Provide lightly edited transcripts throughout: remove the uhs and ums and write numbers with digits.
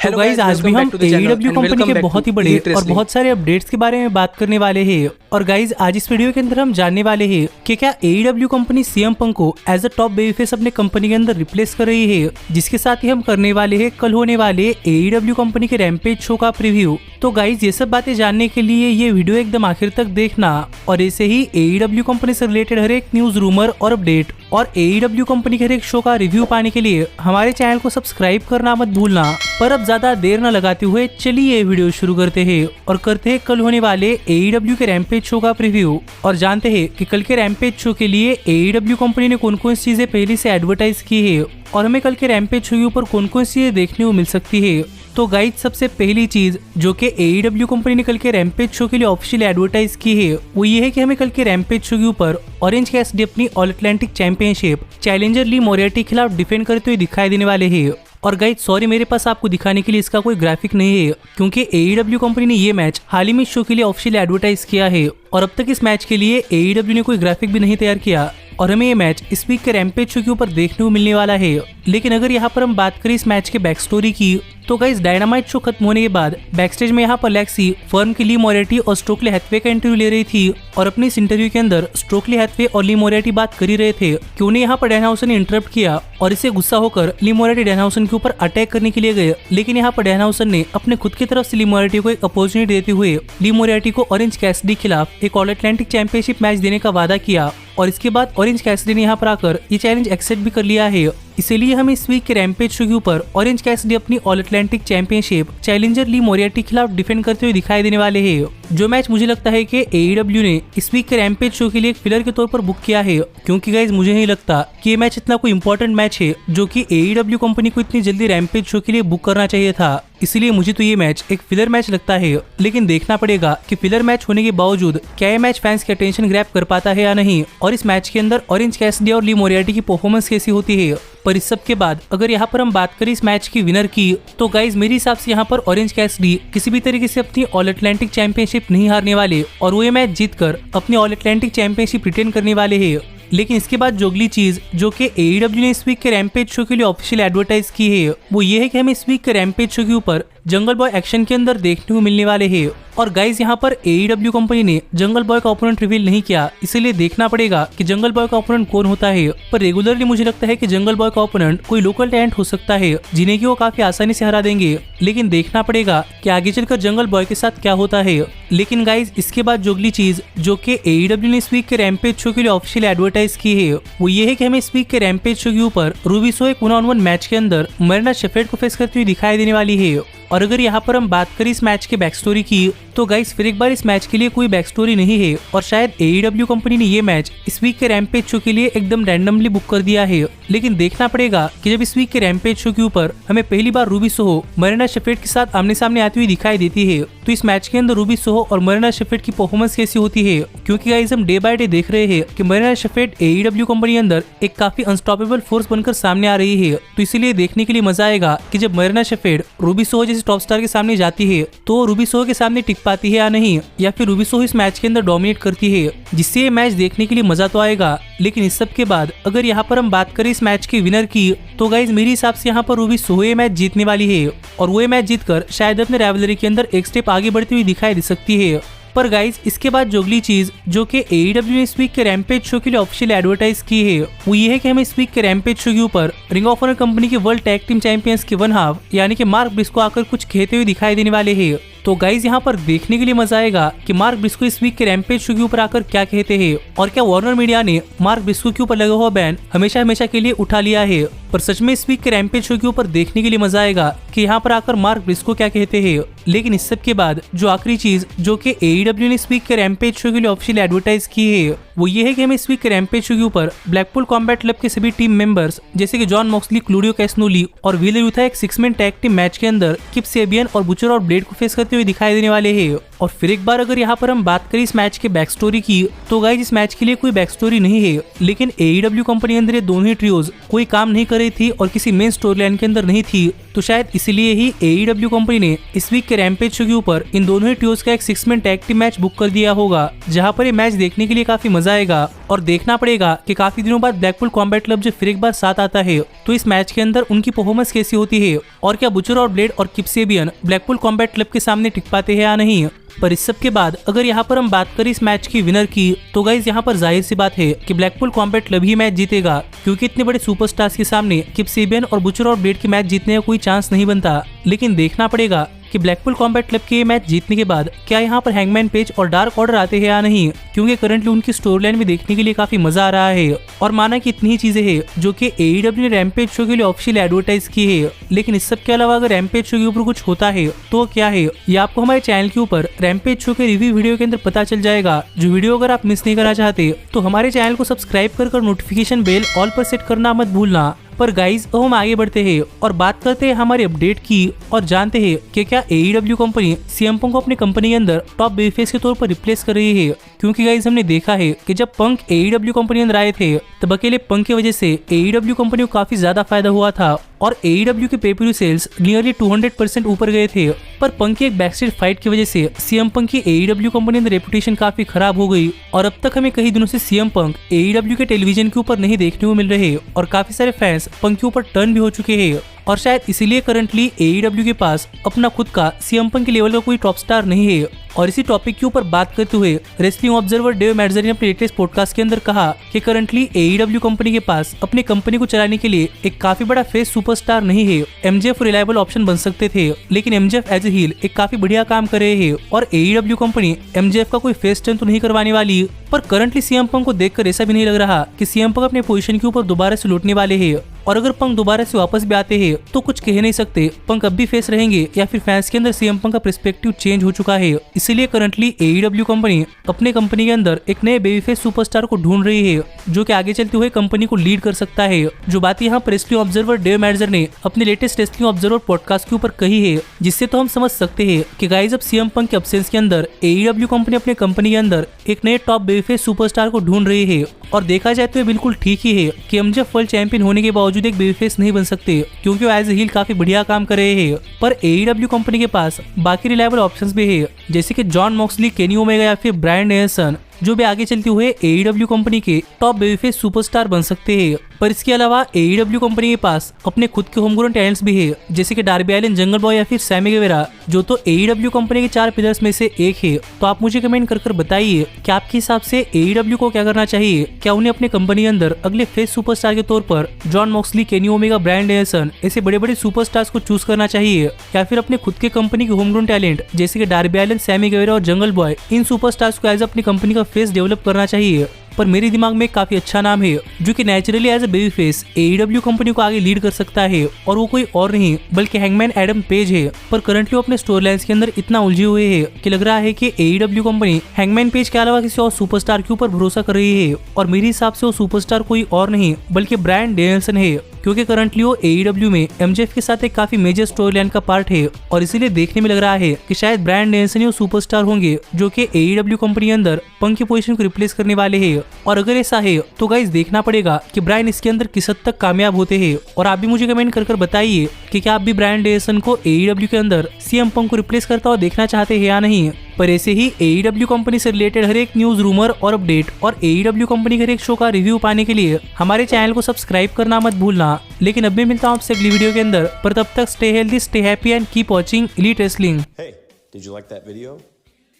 तो गाइस आज भी हम AEW कंपनी के बहुत ही बड़े और बहुत सारे अपडेट्स के बारे में बात करने वाले हैं। और गाइस आज इस वीडियो के अंदर हम जानने वाले हैं कि क्या AEW कंपनी CM पंक को एज अ टॉप बेबीफेस अपने कंपनी के अंदर रिप्लेस कर रही है। जिसके साथ ही हम करने वाले हैं कल होने वाले AEW कंपनी के रैम्पेज शो का प्रीव्यू। तो गाइस ये सब बातें जानने के लिए ये वीडियो एकदम आखिर तक देखना और ऐसे ही AEW कंपनी से रिलेटेड हर एक न्यूज, रूमर और अपडेट और AEW कंपनी के हर एक शो का रिव्यू पाने के लिए हमारे चैनल को सब्सक्राइब करना मत भूलना। पर अब ज्यादा देर न लगाते हुए चलिए ये वीडियो शुरू करते हैं और करते हैं कल होने वाले AEW के रैम्पेज शो का प्रीव्यू और जानते हैं कि कल के रैम्पेज शो के लिए AEW कंपनी ने कौन कौन सी चीजें पहले से एडवर्टाइज की है और हमें कल के रैम्पेज शो के ऊपर कौन कौन सी चीजें देखने को मिल सकती है। तो गाइस सबसे पहली चीज जो कि AEW कंपनी ने कल के रैम्पेज शो के लिए ऑफिशियल एडवर्टाइज की है वो ये है कि हमें कल के रैम्पेज शो के ऊपर ऑरेंज कैसिडी अपनी ऑल अटलांटिक चैंपियनशिप चैलेंजर ली मोरियार्टी के खिलाफ डिफेंड करते हुए दिखाई देने वाले हैं। और गाइस सॉरी मेरे पास आपको दिखाने के लिए इसका कोई ग्राफिक नहीं है क्योंकि AEW कंपनी ने ये मैच हाल ही में शो के लिए ऑफिशियल एडवर्टाइज किया है और अब तक इस मैच के लिए AEW ने कोई ग्राफिक भी नहीं तैयार किया और हमें ये मैच इस वीक के रैम्पेज शो के ऊपर देखने को मिलने वाला है। लेकिन अगर यहाँ पर हम बात करें इस मैच के बैक स्टोरी की तो गाइस डायनामाइट शो खत्म होने के बाद बैकस्टेज में यहाँ पर लेक्सी फर्म की ली मोरियार्टी और स्टोकली हैथवे का इंटरव्यू ले रही थी और अपने इस इंटरव्यू के अंदर स्टोकली हैथवे और ली मोरियार्टी बात कर ही रहे थे कि उन्हें यहाँ पर डैनहाउसन ने इंटरप्ट किया और इसे गुस्सा होकर ली मोरियार्टी डैनहाउसन के ऊपर अटैक करने के लिए गए। लेकिन यहाँ पर डैनहाउसन ने अपने खुद की तरफ से ली मोरियार्टी को एक अपॉर्चुनिटी देते हुए ली मोरियार्टी को ऑरेंज कैसिडी के खिलाफ एक ऑल अटलांटिक चैंपियनशिप मैच देने का वादा किया और इसके बाद ऑरेंज कैसिडी ने यहाँ पर आकर ये चैलेंज एक्सेप्ट भी कर लिया है। इसीलिए हम इस वीक के रैम्पेज शो के ऊपर ऑरेंज कैसिडी अपनी ऑल अटलांटिक चैंपियनशिप चैलेंजर ली मोरियार्टी के खिलाफ डिफेंड करते हुए दिखाई देने वाले हैं। जो मैच मुझे लगता है कि AEW ने इस वीक के रैम्पेज शो के लिए एक फिलर के तौर पर बुक किया है क्योंकि गाइज मुझे नहीं लगता कि ये मैच इतना कोई इंपॉर्टेंट मैच है जो कि AEW कंपनी को इतनी जल्दी रैम्पेज शो के लिए बुक करना चाहिए था। इसलिए मुझे तो ये मैच एक फिलर मैच लगता है। लेकिन देखना पड़ेगा कि फिलर मैच होने के बावजूद क्या ये मैच फैंस की अटेंशन ग्रैब कर पाता है या नहीं और इस मैच के अंदर ऑरेंज कैसिडी और ली मोरियार्टी की परफॉर्मेंस कैसी होती है। पर इस सब के बाद अगर यहाँ पर हम बात करें इस मैच की विनर की तो गाइज मेरे हिसाब से यहाँ पर ऑरेंज कैसिडी किसी भी तरीके से अपनी ऑल अटलांटिक चैंपियनशिप नहीं हारने वाले और वो ये मैच जीतकर अपनी ऑल अटलांटिक चैंपियनशिप रिटेन करने वाले हैं। लेकिन इसके बाद जो अगली चीज जो कि AEW ने इस वीक के रैम्पेज शो के लिए ऑफिशियल एडवर्टाइज की है वो ये है कि हमें इस वीक के रैम्पेज शो के ऊपर जंगल बॉय एक्शन के अंदर देखने को मिलने वाले हैं। और गाइज यहाँ पर AEW कंपनी ने जंगल बॉय का ओपोनेंट रिवील नहीं किया, इसीलिए देखना पड़ेगा कि जंगल बॉय का ओपोनेंट कौन होता है। पर रेगुलरली मुझे लगता है कि जंगल बॉय का ओपोनेंट कोई लोकल टैलेंट हो सकता है जिन्हें की वो काफी आसानी से हरा देंगे। लेकिन देखना पड़ेगा कि आगे चलकर जंगल बॉय के साथ क्या होता है। लेकिन गाइज इसके बाद जो अगली चीज जो कि AEW ने इस वीक के रैम्पेज शो के लिए ऑफिशियल एडवर्टाइज की है वो ये है कि हमें इस वीक के रैम्पेज शो के ऊपर रूबी सो एक 1-on-1 मैच के अंदर मरीना शेफर्ड को फेस करती हुई दिखाई देने वाली है। और अगर यहाँ पर हम बात करें इस मैच के बैक स्टोरी की तो गाइस फिर एक बार इस मैच के लिए कोई बैक स्टोरी नहीं है और शायद AEW कंपनी ने ये मैच इस वीक के रैम्पेज शो के लिए एकदम रैंडमली बुक कर दिया है। लेकिन देखना पड़ेगा कि जब इस वीक के रैम्पेज शो के ऊपर हमें पहली बार रूबी सोहो मरीना शेफर्ड के साथ आमने सामने आती हुई दिखाई देती है तो इस मैच के अंदर रूबी सोहो और मरीना शेफर्ड की परफॉर्मेंस कैसी होती है। क्योंकि गाइस हम डे बाय डे देख रहे हैं कि मरीना शेफर्ड AEW कंपनी अंदर एक काफी अनस्टॉपेबल फोर्स बनकर सामने आ रही है। तो इसीलिए देखने के लिए मजा आएगा कि जब मरीना शेफर्ड रूबी सोहो जैसे टॉप स्टार के सामने जाती है तो रूबी सोहो के सामने टिक पाती है या नहीं, या फिर रूबी सोहो इस मैच के अंदर डोमिनेट करती है, जिससे ये मैच देखने के लिए मजा तो आएगा। लेकिन इस सब के बाद अगर यहाँ पर हम बात करें इस मैच के विनर की तो गाइज मेरे हिसाब से यहाँ पर रूबी सोहो ये मैच जीतने वाली है और वो ये मैच जीतकर शायद अपने राइवलरी के अंदर एक स्टेप आगे बढ़ती हुई दिखाई दे सकती है। पर गाइज इसके बाद जो अगली चीज जो कि AEW ने इस वीक के रैम्पेज शो के लिए ऑफिशियल एडवर्टाइज की है वो ये है कि हमें इस वीक के रैम्पेज शो के ऊपर रिंग ऑफ ऑनर कंपनी के वर्ल्ड टैग टीम चैंपियंस के 1/2 यानी कि मार्क ब्रिस्को आकर कुछ कहते हुए दिखाई देने वाले हैं। तो गाइज यहाँ पर देखने के लिए मजा आएगा कि मार्क ब्रिस्को इस वीक के रैम्पेज शो के ऊपर आकर क्या कहते हैं और क्या वार्नर मीडिया ने मार्क ब्रिस्को के ऊपर लगा हुआ बैन हमेशा हमेशा के लिए उठा लिया है। पर सच में इस वीक के रैम्पेज शो के ऊपर देखने के लिए मजा आएगा कि यहाँ पर आकर मार्क ब्रिस्को क्या कहते हैं। लेकिन इस सब के बाद जो आखिरी चीज जो कि AEW ने इस वीक के रैम्पेज शो के लिए ऑफिशियल एडवर्टाइज की है वो ये है कि हमें इस वीक के रैम्पेज शो के ऊपर ब्लैकपूल कॉम्बैट क्लब के सभी टीम मेंबर्स जैसे कि जॉन मॉक्सली, क्लूडियो कैसनोली और व्हीलर यूथा एक 6-man टैग टीम मैच के अंदर किप सेबियन और बुचर और ब्लेड को फेस करते करते हुए दिखाई देने वाले हैं। और फिर एक बार अगर यहाँ पर हम बात करें इस मैच के बैक स्टोरी की, तो गाइज इस मैच के लिए कोई बैक स्टोरी नहीं है, लेकिन AEW कंपनी अंदर ये दोनों ही ट्रियोज कोई काम नहीं कर रही थी और किसी मेन स्टोरी लाइन के अंदर नहीं थी, तो शायद इसीलिए ही AEW कंपनी ने इस वीक के रैम्पेज शो के ऊपर इन दोनों ही ट्रियोज का एक 6 man tag team match book कर दिया होगा, जहां पर ये मैच देखने के लिए काफी मजा आएगा। और देखना पड़ेगा कि काफी दिनों बाद ब्लैकपुल कॉम्बैट क्लब जो फिर एक बार साथ आता है, तो इस मैच के अंदर उनकी परफॉर्मेंस कैसी होती है और क्या बुचर और ब्लेड और किप सेबियन ब्लैकपुल कॉम्बैट क्लब के सामने टिक पाते हैं या नहीं। पर इस सब के बाद अगर यहाँ पर हम बात करें इस मैच की विनर की, तो गाइज यहाँ पर जाहिर सी बात है कि ब्लैकपुल कॉम्बैट क्लब ही मैच जीतेगा, क्योंकि इतने बड़े सुपरस्टार्स के सामने किप सेबियन और बुचर और ब्लेड के मैच जीतने का कोई चांस नहीं बनता। लेकिन देखना पड़ेगा कि ब्लैकपुल कॉम्बैट क्लब के मैच जीतने के बाद क्या यहाँ पर हैंगमैन पेज और डार्क ऑर्डर आते हैं या नहीं, क्योंकि करंटली उनकी स्टोरी लाइन में देखने के लिए काफी मजा आ रहा है। और माना कि इतनी ही चीजें हैं जो कि AEW ने रैम्पेज शो के लिए ऑफिशियल एडवर्टाइज की है, लेकिन इस सब के अलावा अगर रैम्पेज शो के ऊपर कुछ होता है तो क्या है, ये आपको हमारे चैनल के ऊपर रैम्पेज शो के रिव्यू वीडियो के अंदर पता चल जाएगा। जो वीडियो अगर आप मिस नहीं करना चाहते तो हमारे चैनल को सब्सक्राइब कर नोटिफिकेशन बेल ऑल पर सेट करना मत भूलना। पर गाइज अब हम आगे बढ़ते हैं और बात करते हैं हमारे अपडेट की और जानते हैं कि क्या AEW कंपनी CM पंक को अपनी कंपनी के अंदर टॉप बेफेस के तौर पर रिप्लेस कर रही है। क्योंकि गाइज हमने देखा है कि जब पंक AEW कंपनी अंदर आए थे तब अकेले पंक की वजह से AEW कंपनी को काफी ज्यादा फायदा हुआ था और AEW के पेपर सेल्स नियरली 200% ऊपर गए थे। पर पंक की एक बैकस्टेज फाइट की वजह से CM पंक की AEW कंपनी अंदर रेपुटेशन काफी खराब हो गई और अब तक हमें कई दिनों से CM पंक AEW के टेलीविजन के ऊपर नहीं देखने को मिल रहे और काफी सारे फैंस पंक के ऊपर टर्न भी हो चुके हैं। और शायद इसीलिए करंटली AEW के पास अपना खुद का CM पंक के लेवल का कोई टॉप स्टार नहीं है। और इसी टॉपिक के ऊपर बात करते हुए रेसलिंग ऑब्जर्वर डेव मैडजर ने अपने लेटेस्ट पॉडकास्ट के अंदर कहा कि करंटली AEW कंपनी के पास अपनी कंपनी को चलाने के लिए एक काफी बड़ा फेस सुपरस्टार नहीं है। MJF रिलायबल ऑप्शन बन सकते थे, लेकिन MJF एज ए हील एक काफी बढ़िया काम कर रहे हैं और AEW कंपनी MJF का कोई फेस टर्न तो नहीं करवाने वाली। पर करंटली CM पंक को देखकर ऐसा भी नहीं लग रहा कि CM पंक अपने पोजीशन के ऊपर दोबारा से लौटने वाले हैं। और अगर पंक दोबारा से वापस भी आते हैं तो कुछ कह नहीं सकते पंक अब भी फेस रहेंगे या फिर फैंस के अंदर CM पंक का पर्सपेक्टिव चेंज हो चुका है। इसीलिए करंटली AEW कंपनी अपने कंपनी के अंदर एक नए बेबी फेस सुपरस्टार को ढूंढ रही है जो कि आगे चलते हुए कंपनी को लीड कर सकता है। जो बात यहाँ पर रेसलिंग ऑब्जर्वर डेव मैडजर ने अपने लेटेस्ट रेसलिंग ऑब्जर्वर पॉडकास्ट के ऊपर कही है, जिससे तो हम समझ सकते हैं कि गाइस अब CM पंक के अब्सेंस के अंदर AEW कंपनी अपने कंपनी के अंदर एक नए टॉप बेबी फेस सुपरस्टार को ढूंढ रही है। और देखा जाए तो ये बिल्कुल ठीक ही है कि MJF वर्ल्ड चैंपियन होने के बावजूद एक बेबी फेस नहीं बन सकते, क्योंकि वो एज ए हील काफी बढ़िया काम कर रहे हैं। पर AEW कंपनी के पास बाकी रिलायबल ऑप्शंस भी है, जैसे कि जॉन मॉक्सली, केनी ओमेगा या फिर ब्रायन डेनियल्सन, जो भी आगे चलते हुए AEW कंपनी के टॉप बेबीफेस सुपरस्टार बन सकते हैं। पर इसके अलावा AEW कंपनी के पास अपने खुद के होमग्रोन टैलेंट्स भी है, जैसे कि डार्बी एलिन, जंगल बॉय या फिर सैमी गेवेरा, जो तो AEW कंपनी के 4 पिलर्स में से एक है। तो आप मुझे कमेंट कर बताइए कि आपके हिसाब से AEW को क्या करना चाहिए। क्या उन्हें अपने कंपनी के अंदर अगले फेस सुपरस्टार के तौर पर Jon Moxley, Kenny Omega, Bryan Danielson ऐसे बड़े बड़े सुपरस्टार्स को चूज करना चाहिए, या फिर अपने खुद के कंपनी के होमग्रोन टैलेंट जैसे कि डार्बी एलिन, सैमी गेवेरा और जंगल बॉय, इन सुपरस्टार्स को एज अपनी कंपनी का फेस डेवलप करना चाहिए। पर मेरे दिमाग में काफी अच्छा नाम है जो कि naturally as a baby face AEW company को आगे लीड कर सकता है, और वो कोई और नहीं बल्कि हैंगमैन एडम पेज है। पर करंटली वो अपने स्टोरी लाइन्स के अंदर इतना उलझे हुए हैं कि लग रहा है कि AEW कंपनी हैंगमैन पेज के अलावा किसी और सुपरस्टार के ऊपर भरोसा कर रही है, और मेरे हिसाब से वो सुपरस्टार कोई और नहीं बल्कि ब्रायन डेनियल्सन है, क्योंकि करंटली वो AEW में MJF के साथ एक काफी मेजर स्टोरी लाइन का पार्ट है। और इसीलिए देखने में लग रहा है कि शायद ब्रायन डेनियल्सन ही वो सुपरस्टार होंगे जो कि AEW कंपनी के अंदर पंक की पोजीशन को रिप्लेस करने वाले हैं। और अगर ऐसा है तो गाइस देखना पड़ेगा कि ब्रायन इसके अंदर किस हद तक कामयाब होते हैं। और आप भी मुझे कमेंट कर बताइए कि क्या आप भी ब्रायन डेनियल्सन को AEW के अंदर CM पंक को रिप्लेस करता हुआ देखना चाहते हैं या नहीं। पर ऐसे ही AEW कंपनी से रिलेटेड हर एक न्यूज, रूमर और अपडेट और AEW कंपनी के हर एक शो का रिव्यू पाने के लिए हमारे चैनल को सब्सक्राइब करना मत भूलना। लेकिन अब भी मिलता हूँ आपसे अगली वीडियो के अंदर, पर तब तक stay healthy, stay happy and keep watching elite wrestling. Hey, did you like that video?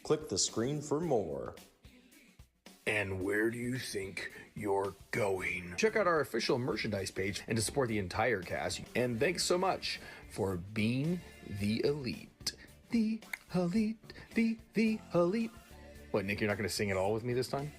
Click the screen for more. And where do you think you're going? Check out our official merchandise page and to support the entire cast. And thanks so much for being the elite. The elite. The elite. What, Nick, you're not going to sing it all with me this time?